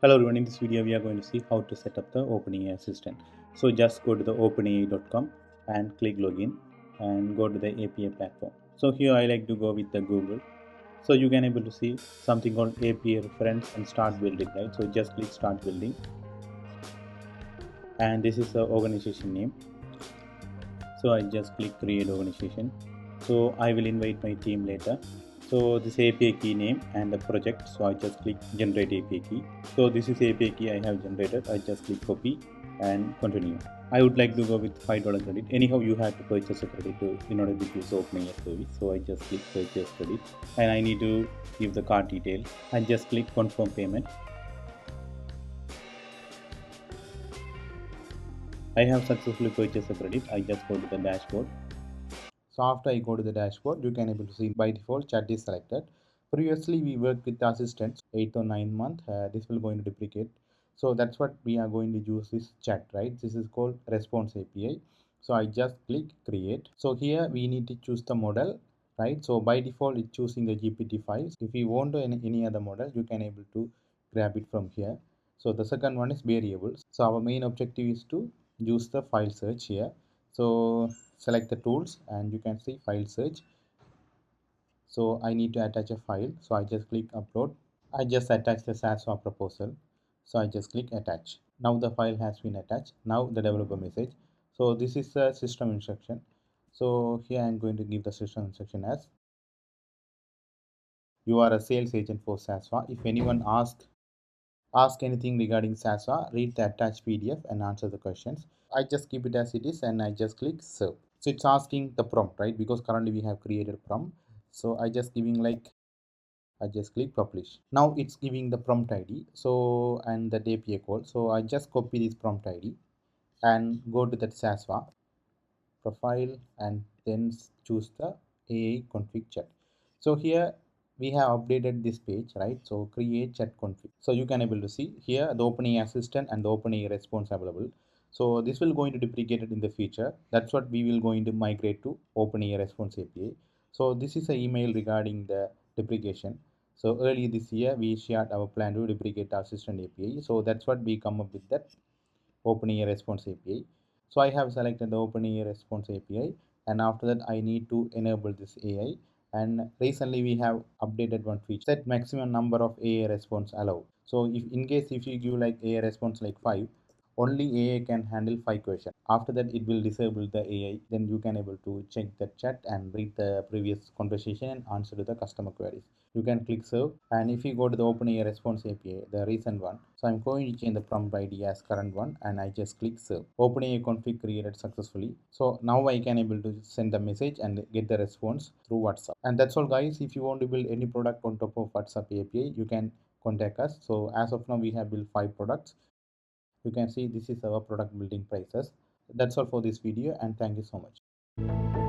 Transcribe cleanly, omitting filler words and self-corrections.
Hello everyone, in this video we are going to see how to set up the OpenAI assistant. So just go to the openai.com and click login and go to the API platform. So here I like to go with the Google. So you can able to see something called API reference and start building, right? So just click start building and this is the organization name. So I just click create organization. So I will invite my team later. So this API key name and the project. So I just click generate API key. So this is API key I have generated. I just click copy and continue. I would like to go with $5 credit. Anyhow, you have to purchase a credit in order to use OpenAI service. So I just click purchase credit and I need to give the card detail. I just click confirm payment. I have successfully purchased a credit. I just go to the dashboard. So after I go to the dashboard, you can able to see by default chat is selected. Previously we worked with the assistants 8 or 9 month. This will going to deprecate. So that's what we are going to use this chat, right? This is called response API. So I just click create. So here we need to choose the model, right? So by default it's choosing the GPT-5. If you want to any other model, you can able to grab it from here. So the second one is variables. So our main objective is to use the file search here. So select the tools and you can see file search. So I need to attach a file, so I just click upload. I just attach the SaaS WA proposal, so I just click attach. Now the file has been attached. Now the developer message. So this is the system instruction. So here I'm going to give the system instruction as you are a sales agent for SaaS WA. If anyone ask anything regarding SaaS WA, read the attached PDF and answer the questions. I just keep it as it is and I just click serve. So it's asking the prompt, right? Because currently we have created prompt. So I just giving like I just click publish. Now it's giving the prompt ID. So and the API code. So I just copy this prompt ID and go to that SaaS WA profile and then choose the AI config chat. So here we have updated this page, right? So create chat config. So you can able to see here the OpenAI assistant and the OpenAI response available. So this will going to deprecate it in the future. That's what we will going to migrate to OpenAI response API. So this is an email regarding the deprecation. So early this year we shared our plan to deprecate the assistant API. So that's what we come up with that OpenAI response API. So I have selected the OpenAI response API and after that I need to enable this AI, and recently we have updated one feature set maximum number of AI response allowed. So if in case if you give like AI response like 5, only AI can handle 5 questions. After that it will disable the AI, then you can able to check the chat and read the previous conversation and answer to the customer queries. You can click serve, and if you go to the OpenAI response API, the recent one, so I'm going to change the prompt ID as current one and I just click serve. OpenAI config created successfully. So now I can able to send the message and get the response through WhatsApp. And that's all guys. If you want to build any product on top of WhatsApp API, you can contact us. So as of now we have built 5 products. You can see this is our product building prices. That's all for this video and thank you so much.